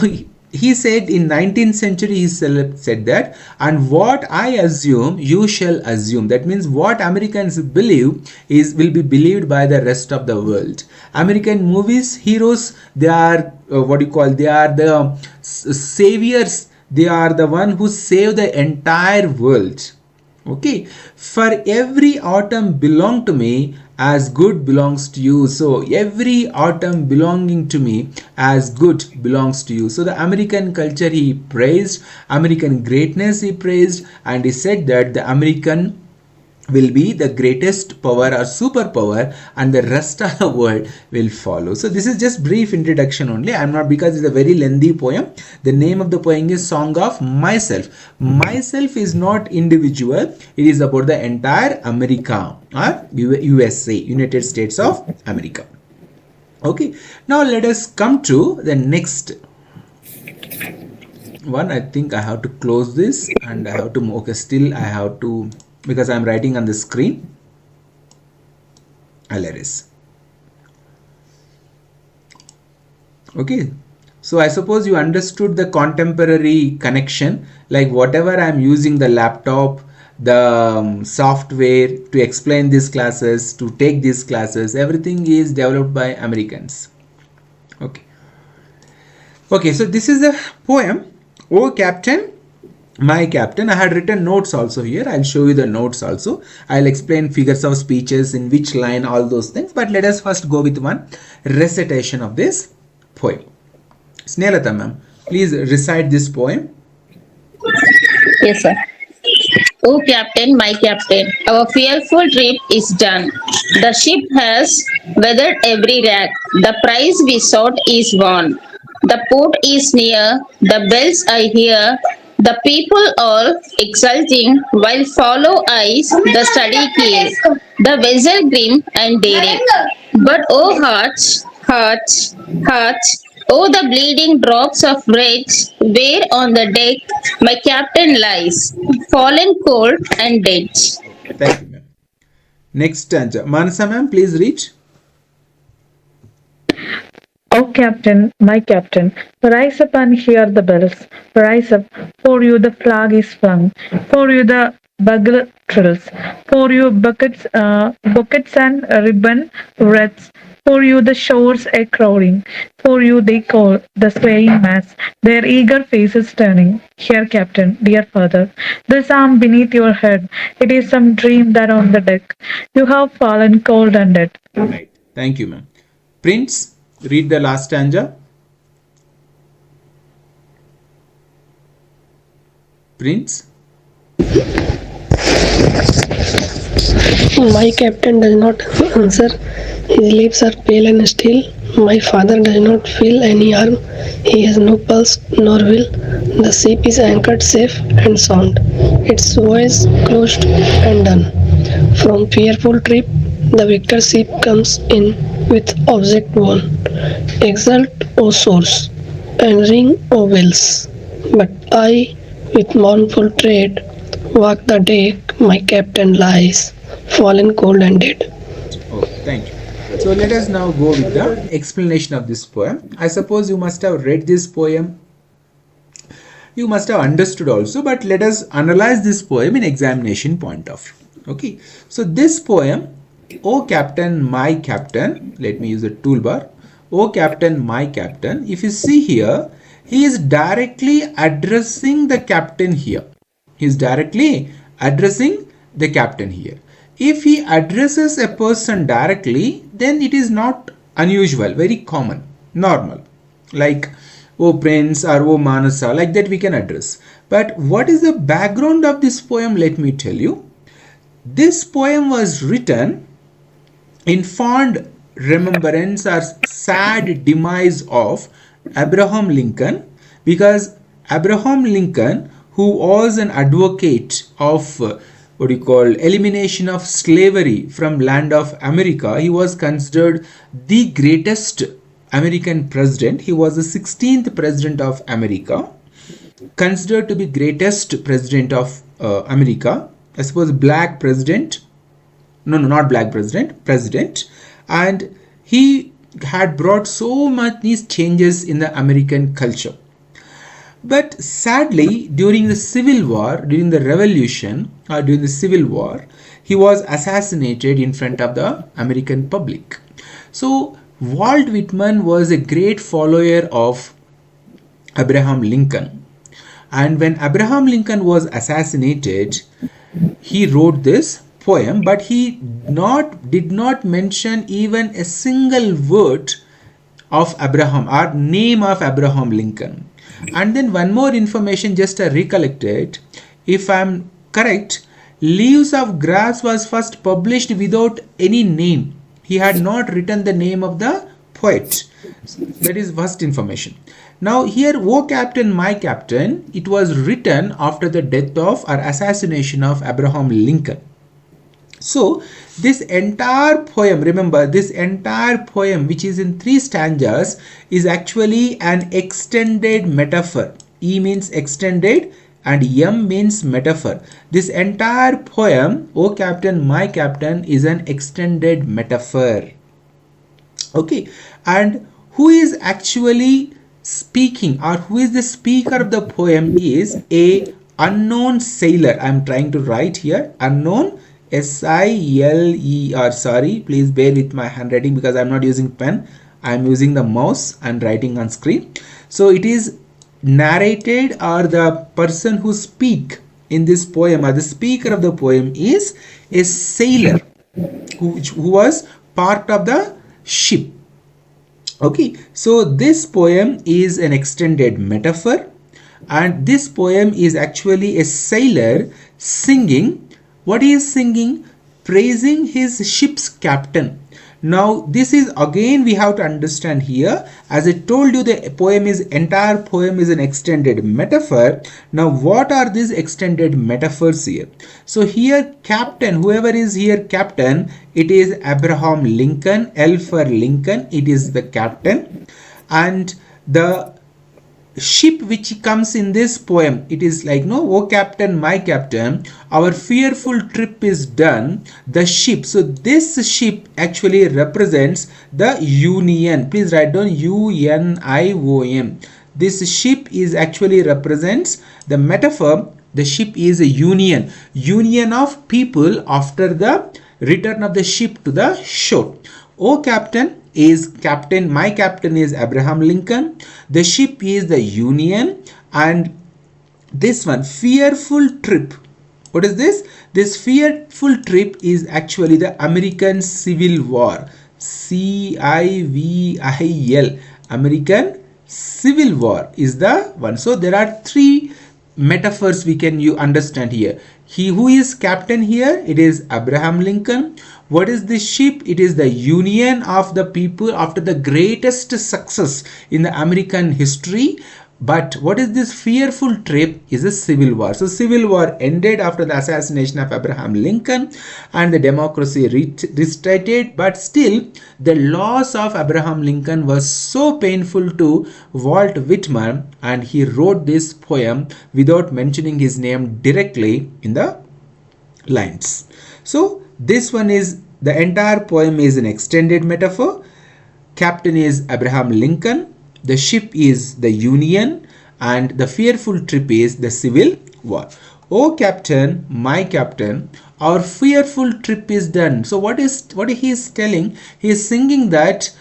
he said in 19th century he said that, and what I assume you shall assume. That means what Americans believe will be believed by the rest of the world. American movies heroes, they are they are the saviors, they are the one who save the entire world. Okay, for every autumn belong to me as good belongs to you. So every autumn belonging to me as good belongs to you. So the American culture he praised, American greatness he praised, and he said that the American will be the greatest power or superpower and the rest of the world will follow. So this is just brief introduction only. I'm not, because it's a very lengthy poem. The name of the poem is Song of Myself. Myself is not individual, it is about the entire America or USA, United States of America. Okay, now let us come to the next one. I think I have to close this and I have to, okay, still I have to, because I'm writing on the screen. I'll erase. Okay, so I suppose you understood the contemporary connection, like whatever I'm using the laptop, the software to explain these classes, to take these classes, everything is developed by Americans. Okay. Okay, so this is a poem, Oh Captain, My Captain. I had written notes also here. I'll show you the notes also. I'll explain figures of speeches, in which line, all those things. But let us first go with one recitation of this poem. Snehata ma'am, please recite this poem. Yes, sir. Oh, Captain, my Captain, our fearful trip is done. The ship has weathered every rack. The prize we sought is won. The port is near, the bells I hear, the people all exulting while follow eyes the steady keel, the vessel grim and daring. But oh hearts, hearts, hearts, oh the bleeding drops of red, where on the deck my captain lies, fallen cold and dead. Thank you ma'am. Next stanza. Manasa ma'am, please read. O Captain, my Captain, rise up and hear the bells. Rise up, for you the flag is flung, for you the bugle trills, for you buckets and ribbon wreaths, for you the shores are crowding, for you they call the swaying mass, their eager faces turning. Here, Captain, dear father, this arm beneath your head, it is some dream that on the deck you have fallen cold and dead. Right. Thank you ma'am. Prince, read the last stanza. Prince. My captain does not answer. His lips are pale and still. My father does not feel any arm. He has no pulse nor will. The ship is anchored safe and sound. Its voyage closed and done. From fearful trip, the victor ship comes in with object won. Exult, O shores, and ring, O bells. But I, with mournful tread, walk the deck. My captain lies, fallen cold and dead. Oh, thank you. So let us now go with the explanation of this poem. I suppose you must have read this poem. You must have understood also, but let us analyze this poem in examination point of view. Okay. So this poem, O Captain, my Captain, let me use the toolbar. O Captain, my Captain. If you see here, he is directly addressing the captain here. He is directly addressing the captain here. If he addresses a person directly, then it is not unusual, very common, normal. Like, oh Prince or oh Manasa, like that we can address. But what is the background of this poem? Let me tell you. This poem was written in fond remembrance or sad demise of Abraham Lincoln, because Abraham Lincoln, who was an advocate of what you call elimination of slavery from land of America, he was considered the greatest American president. He was the 16th president of America, considered to be greatest president of America. I suppose black president. No, not black president. And he had brought so many changes in the American culture. But sadly, during the Civil War, during the Revolution, or during the Civil War, he was assassinated in front of the American public. So, Walt Whitman was a great follower of Abraham Lincoln. And when Abraham Lincoln was assassinated, he wrote this poem, but he did not mention even a single word of Abraham or name of Abraham Lincoln. And then one more information just I recollected, if I am correct, Leaves of Grass was first published without any name. He had not written the name of the poet. That is first information. Now here, O Captain, My Captain, it was written after the death of or assassination of Abraham Lincoln. So this entire poem, remember, this entire poem, which is in 3 stanzas, is actually an extended metaphor. E means extended and M means metaphor. This entire poem, O Captain, My Captain, is an extended metaphor. Okay, and who is actually speaking, or who is the speaker of the poem, is a unknown sailor. I am trying to write here, unknown, S-I-L-E-R. Sorry, please bear with my handwriting because I am not using pen. I am using the mouse and writing on screen. So it is narrated, or the person who speak in this poem, or the speaker of the poem, is a sailor who was part of the ship. Okay, so this poem is an extended metaphor, and this poem is actually a sailor singing. What he is singing? Praising his ship's captain. Now this is again we have to understand here, as I told you, the entire poem is an extended metaphor. Now what are these extended metaphors here? So here captain, whoever is here captain, it is Abraham Lincoln. L for Lincoln, it is the captain. And the ship which comes in this poem, it is like, no, O Captain, My Captain, our fearful trip is done. The ship, so this ship actually represents the Union. Please write down U-N-I-O-N. This ship is actually represents the metaphor. The ship is a union of people after the return of the ship to the shore. O Captain is captain, my captain is Abraham Lincoln. The ship is the Union, and this one, fearful trip. What is this? This fearful trip is actually the American Civil War. C-I-V-I-L. American Civil War is the one. So there are 3 metaphors we can understand here. He who is captain here, it is Abraham Lincoln. What is this ship? It is the union of the people after the greatest success in the American history. But what is this fearful trip? Is a civil war. So civil war ended after the assassination of Abraham Lincoln and the democracy restarted, but still the loss of Abraham Lincoln was so painful to Walt Whitman, and he wrote this poem without mentioning his name directly in the lines. So this one is, the entire poem is an extended metaphor. Captain is Abraham Lincoln. The ship is the Union, and the fearful trip is the Civil War. O Captain, my captain, our fearful trip is done. So what he is telling? He is singing that,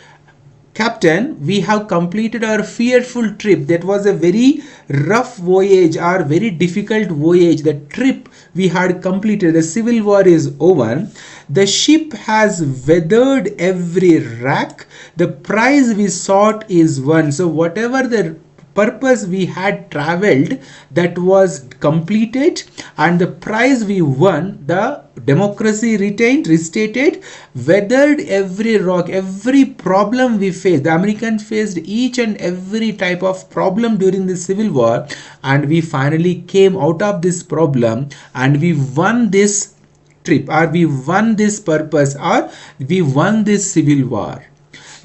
Captain, we have completed our fearful trip. That was a very rough voyage or very difficult voyage. The trip we had completed. The Civil War is over. The ship has weathered every wreck. The prize we sought is won. So whatever the purpose we had traveled, that was completed, and the prize we won, the democracy retained, restated, weathered every rock, every problem we faced. The Americans faced each and every type of problem during the Civil War, and we finally came out of this problem, and we won this trip, or we won this purpose, or we won this Civil War.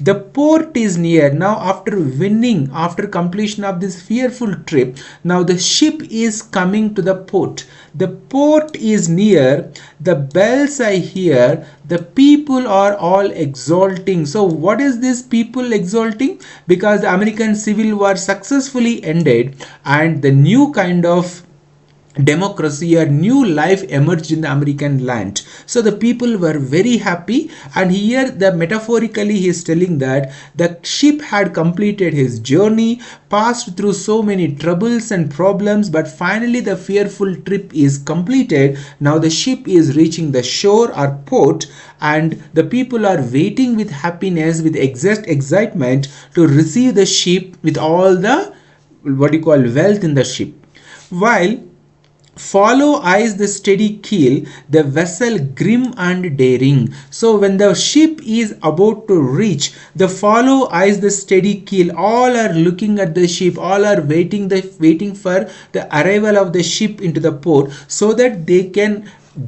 The port is near. Now after winning, after completion of this fearful trip, now the ship is coming to the port. The port is near, the bells I hear, the people are all exulting. So what is this people exulting? Because the American Civil War successfully ended, and the new kind of democracy or new life emerged in the American land. So the people were very happy, and here the metaphorically he is telling that the ship had completed his journey, passed through so many troubles and problems, but finally the fearful trip is completed. Now the ship is reaching the shore or port, and the people are waiting with happiness, with excitement to receive the ship with all the wealth in the ship. While follow eyes the steady keel, the vessel grim and daring. So when the ship is about to reach, the follow eyes the steady keel, all are looking at the ship, all are waiting for the arrival of the ship into the port, so that they can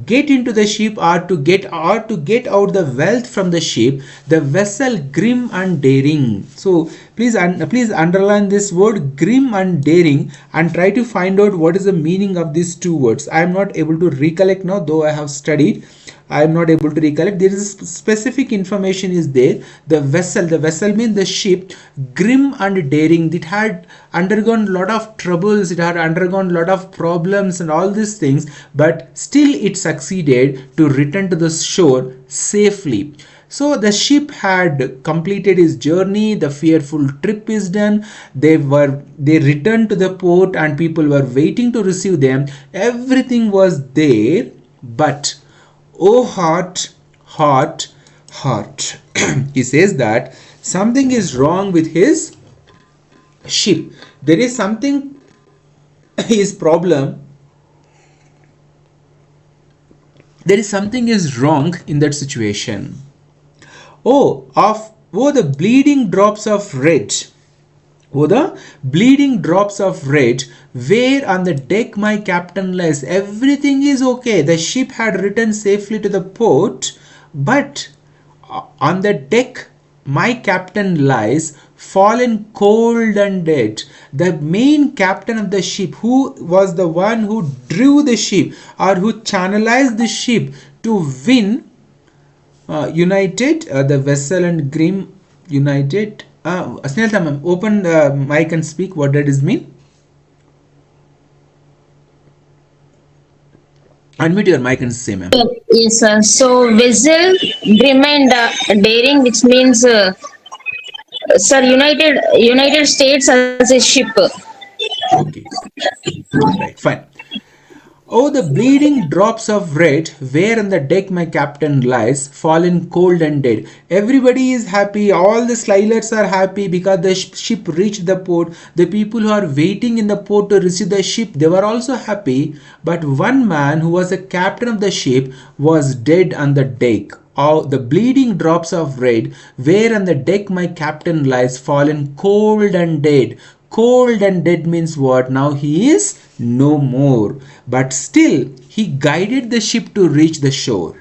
get into the ship, or to get out the wealth from the ship. The vessel grim and daring. So please underline this word grim and daring, and try to find out what is the meaning of these two words. I am not able to recollect now, though I have studied. I am not able to recollect. There is specific information is there. The vessel means the ship, grim and daring. It had undergone a lot of troubles, it had undergone a lot of problems and all these things, but still it succeeded to return to the shore safely. So the ship had completed its journey, the fearful trip is done, they returned to the port, and people were waiting to receive them. Everything was there, but oh heart, heart, heart. He says that something is wrong with his ship. There is something, his problem. There is something is wrong in that situation. Oh, the bleeding drops of red. Oh, the bleeding drops of red, where on the deck my captain lies. Everything is okay. The ship had returned safely to the port, but on the deck my captain lies, fallen cold and dead. The main captain of the ship, who was the one who drew the ship, or who channelized the ship to win, united, the vessel and grim united. Snehata ma'am, open the mic and speak. What does it mean? Unmute your mic and say, ma'am. Yes, sir. So vessel grim and daring, which means sir, United States as a ship. Okay. Right, fine. Oh, the bleeding drops of red, where on the deck my captain lies, fallen cold and dead. Everybody is happy. All the sailors are happy because the ship reached the port. The people who are waiting in the port to receive the ship, they were also happy. But one man who was a captain of the ship was dead on the deck. Oh, the bleeding drops of red, where on the deck my captain lies, fallen cold and dead. Cold and dead means what? Now he is no more, but still he guided the ship to reach the shore.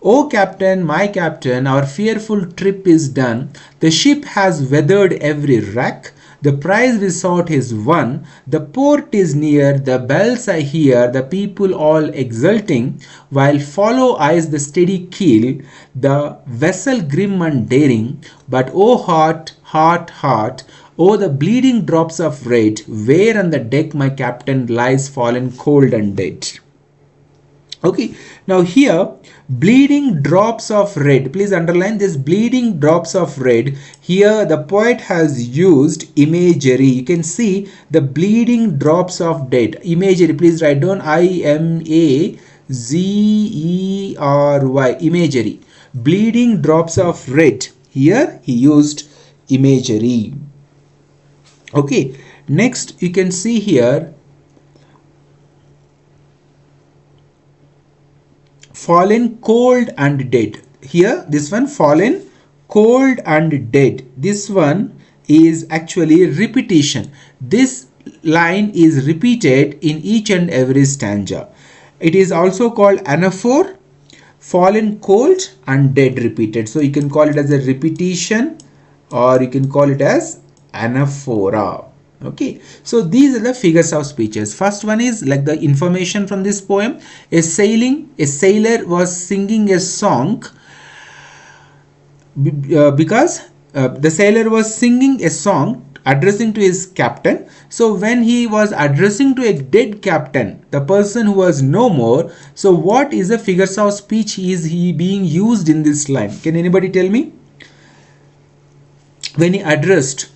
O captain, my captain, our fearful trip is done. The ship has weathered every wreck. The prize we sought is won. The port is near. The bells I hear. The people all exulting. While follow eyes the steady keel. The vessel grim and daring. But oh heart, heart, heart. Oh, the bleeding drops of red, where on the deck my captain lies fallen cold and dead. Okay, now here, bleeding drops of red. Please underline this, bleeding drops of red. Here the poet has used imagery. You can see the bleeding drops of dead. Imagery, please write down IMAGERY. Imagery. Bleeding drops of red. Here he used imagery. Okay, Next, you can see here fallen cold and dead. Here this one, fallen cold and dead. This one is actually repetition. This line is repeated in each and every stanza. It is also called anaphor, fallen cold and dead repeated. So you can call it as a repetition, or you can call it as anaphora. Okay, so these are the figures of speeches. First one is like the information from this poem. A sailor was singing a song because the sailor was singing a song addressing to his captain. So when he was addressing to a dead captain, the person who was no more, so what is the figures of speech is he being used in this line? Can anybody tell me? When he addressed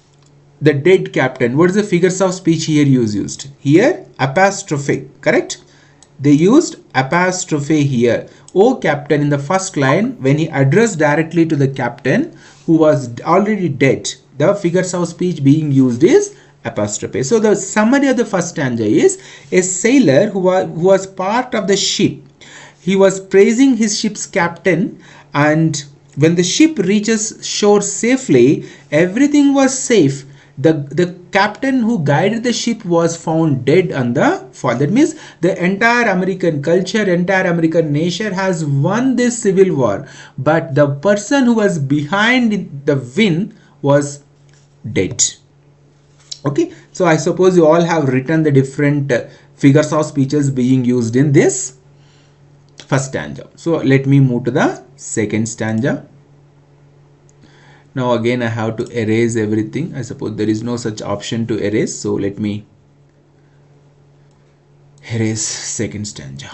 the dead captain, what is the figures of speech here used? Here apostrophe, correct? They used apostrophe here. O captain, in the first line, when he addressed directly to the captain who was already dead, the figures of speech being used is apostrophe. So the summary of the first stanza is a sailor who was part of the ship. He was praising his ship's captain, and when the ship reaches shore safely, everything was safe. The captain who guided the ship was found dead on the fall. That means the entire American culture, entire American nation has won this civil war, but the person who was behind the win was dead. Okay, so I suppose you all have written the different figures of speeches being used in this first stanza. So let me move to the second stanza. Now again I have to erase everything. I suppose there is no such option to erase, so let me erase second stanza.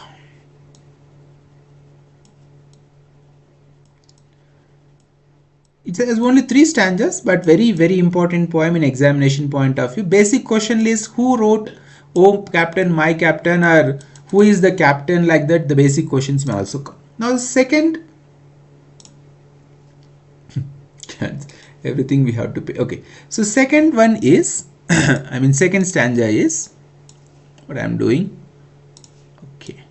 It has only 3 stanzas, but very important poem in examination point of view. Basic question list: who wrote "Oh Captain, my Captain," or who is the captain, like that. The basic questions may also come. Now the second everything we have to pay. Okay, so second one is second stanza is what I am doing. Okay,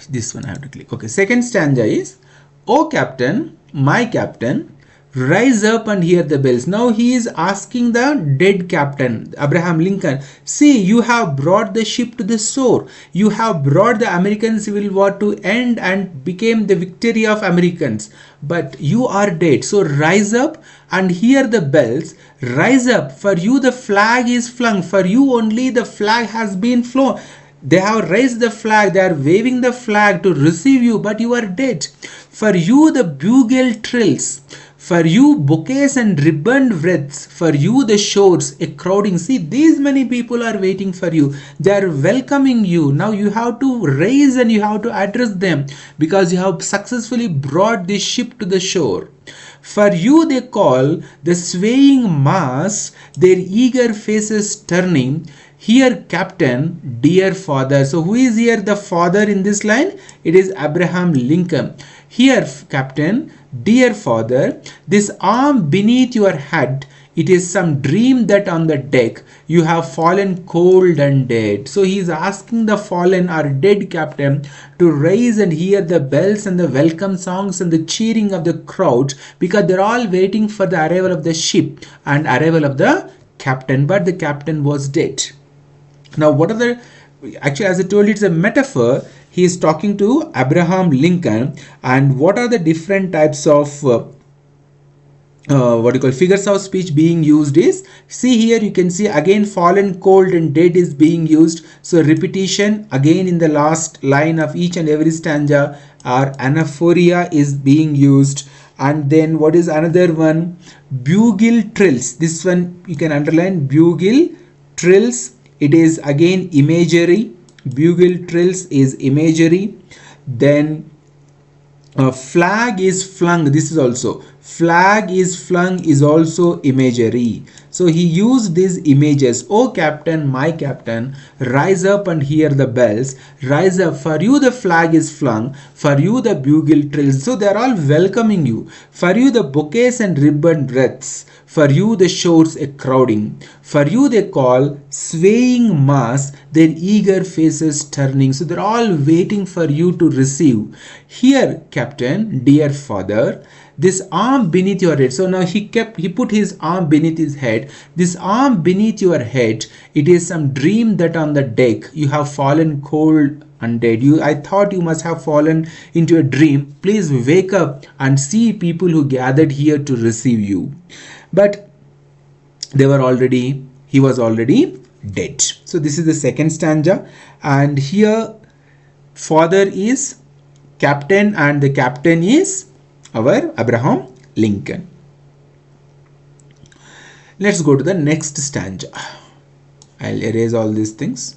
this one I have to click. Okay, second stanza is, "Oh Captain, my Captain, rise up and hear the bells." Now he is asking the dead captain, Abraham Lincoln, "See, you have brought the ship to the shore. You have brought the American Civil War to end and became the victory of Americans. But you are dead. So rise up and hear the bells. Rise up. For you the flag is flung. For you only the flag has been flown." They have raised the flag, they are waving the flag to receive you, but you are dead. For you the bugle trills. For you bouquets and ribboned wreaths. For you the shores a crowding. See, these many people are waiting for you. They are welcoming you. Now you have to raise and you have to address them, because you have successfully brought this ship to the shore. For you they call, the swaying mass, their eager faces turning. Here, Captain, dear father. So who is here the father in this line? It is Abraham Lincoln. Here, Captain, dear father, this arm beneath your head, it is some dream that on the deck you have fallen cold and dead. So he is asking the fallen or dead captain to rise and hear the bells and the welcome songs and the cheering of the crowds, because they're all waiting for the arrival of the ship and arrival of the captain, but the captain was dead. Now what are the, actually as I told you, it's a metaphor. He is talking to Abraham Lincoln, and what are the different types of figures of speech being used is, see here you can see again fallen, cold and dead is being used. So repetition again in the last line of each and every stanza, or anaphoria is being used. And then what is another one? Bugle trills. This one you can underline, bugle trills. It is again imagery. Bugle trills is imagery. Then flag is flung. This is also flag is flung is also imagery. So he used these images. Oh captain, my captain, rise up and hear the bells. Rise up, for you the flag is flung, for you the bugle trills. So they are all welcoming you. For you the bouquets and ribbon wreaths. For you the shores a crowding. For you they call, swaying mass, their eager faces turning. So they're all waiting for you to receive. Here, captain, dear father, this arm beneath your head. So now he put his arm beneath his head. This arm beneath your head, it is some dream that on the deck you have fallen cold and dead. I thought you must have fallen into a dream. Please wake up and see people who gathered here to receive you. But he was already dead. So this is the second stanza, and here father is captain and the captain is our Abraham Lincoln. Let's go to the next stanza. I'll erase all these things.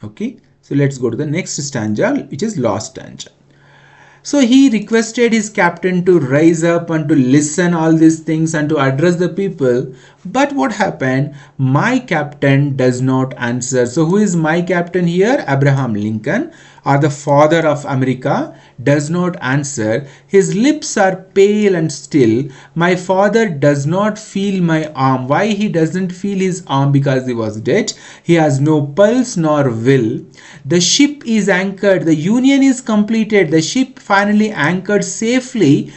Okay, so let's go to the next stanza, which is last stanza. So he requested his captain to rise up and to listen all these things and to address the people. But what happened? My captain does not answer. So who is my captain here? Abraham Lincoln, or the father of America, does not answer. His lips are pale and still. My father does not feel my arm. Why he doesn't feel his arm? Because he was dead. He has no pulse nor will. The ship is anchored. The union is completed. The ship finally anchored safely.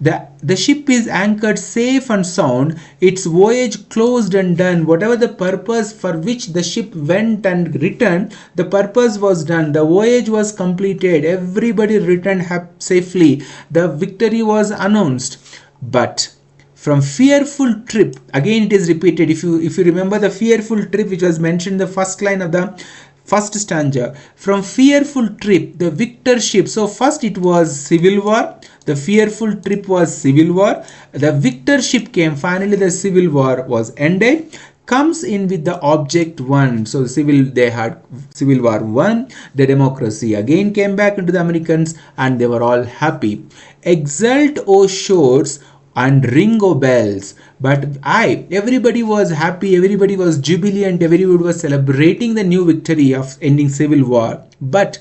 The ship is anchored safe and sound, its voyage closed and done. Whatever the purpose for which the ship went and returned, the purpose was done. The voyage was completed. Everybody returned safely. The victory was announced. But from fearful trip, again it is repeated. If you remember the fearful trip which was mentioned in the first line of the first stanza, from fearful trip, the victor ship. So first it was civil war. The fearful trip was civil war. The victor ship came. Finally, the civil war was ended. Comes in with the object one. So they had civil war one. The democracy again came back into the Americans, and they were all happy. Exult, O shores, and ring, O bells. But everybody was happy. Everybody was jubilant. Everybody was celebrating the new victory of ending civil war. But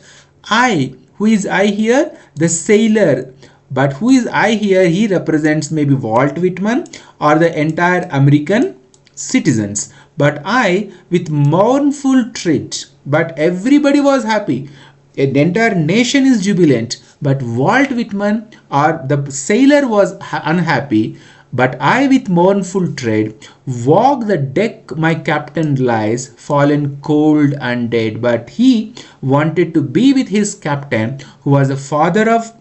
who is I here? The sailor. But who is I here? He represents maybe Walt Whitman or the entire American citizens. But I with mournful tread. But everybody was happy. The entire nation is jubilant. But Walt Whitman or the sailor was unhappy. But I with mournful tread walk the deck my captain lies, fallen cold and dead. But he wanted to be with his captain, who was the father of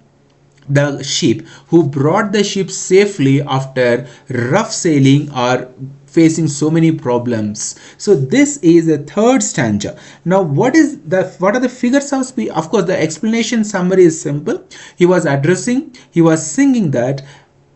the ship, who brought the ship safely after rough sailing or facing so many problems. So this is the third stanza. Now what are the figures of speech? Of course, the explanation summary is simple. He was singing that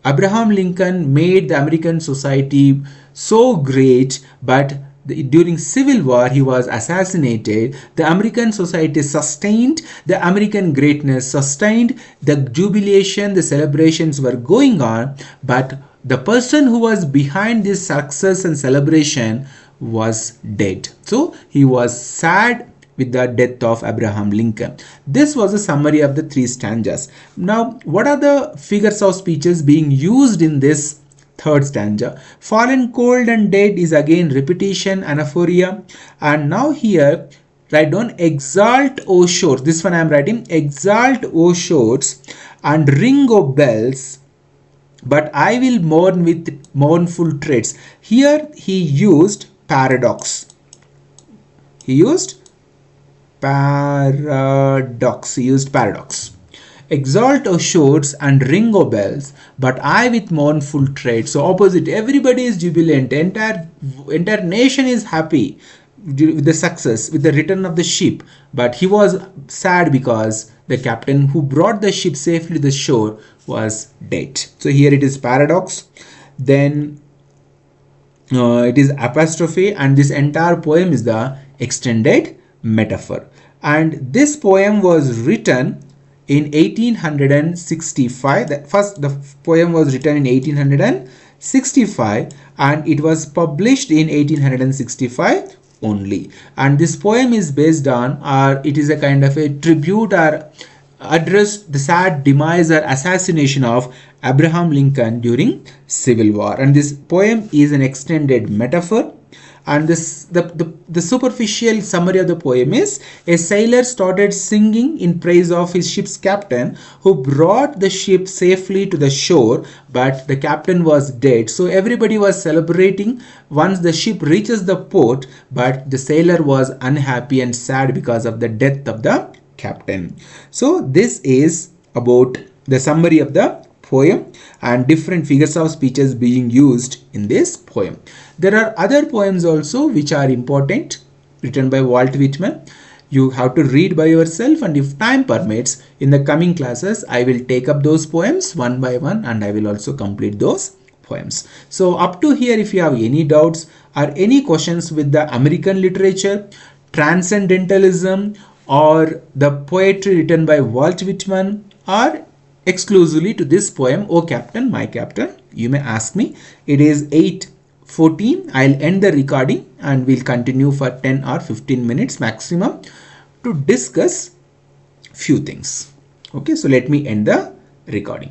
Abraham Lincoln made the American society so great, but during civil war he was assassinated. The American society sustained, the American greatness sustained, the jubilation, the celebrations were going on, but the person who was behind this success and celebration was dead. So he was sad with the death of Abraham Lincoln. This was a summary of the three stanzas. Now what are the figures of speeches being used in this third stanza? Fallen cold and dead is again repetition, anaphoria. And now here write down exalt, O shores. This one I am writing exalt, O shores, and ring, O bells, but I will mourn with mournful treads. Here he used paradox. He used paradox. Exalt, O shores, and ring, O bells, but I with mournful tread. So opposite, everybody is jubilant, entire nation is happy with the success, with the return of the ship, but he was sad because the captain who brought the ship safely to the shore was dead. So here it is paradox, then it is apostrophe, and this entire poem is the extended metaphor. and this poem was written in 1865. The poem was written in 1865 and it was published in 1865 only. And this poem is based on, or it is a kind of a tribute or addressed the sad demise or assassination of Abraham Lincoln during Civil War. And this poem is an extended metaphor. And this the superficial summary of the poem is: a sailor started singing in praise of his ship's captain, who brought the ship safely to the shore, but the captain was dead. So everybody was celebrating once the ship reaches the port, but the sailor was unhappy and sad because of the death of the captain. So this is about the summary of the poem and different figures of speeches being used in this poem. There are other poems also which are important, written by Walt Whitman. You have to read by yourself, and if time permits, in the coming classes I will take up those poems one by one and I will also complete those poems. So up to here, if you have any doubts or any questions with the American literature, transcendentalism, or the poetry written by Walt Whitman, or exclusively to this poem, O Captain, My Captain, you may ask me. It is 8:14. I'll end the recording and we'll continue for 10 or 15 minutes maximum to discuss few things. Okay, so let me end the recording.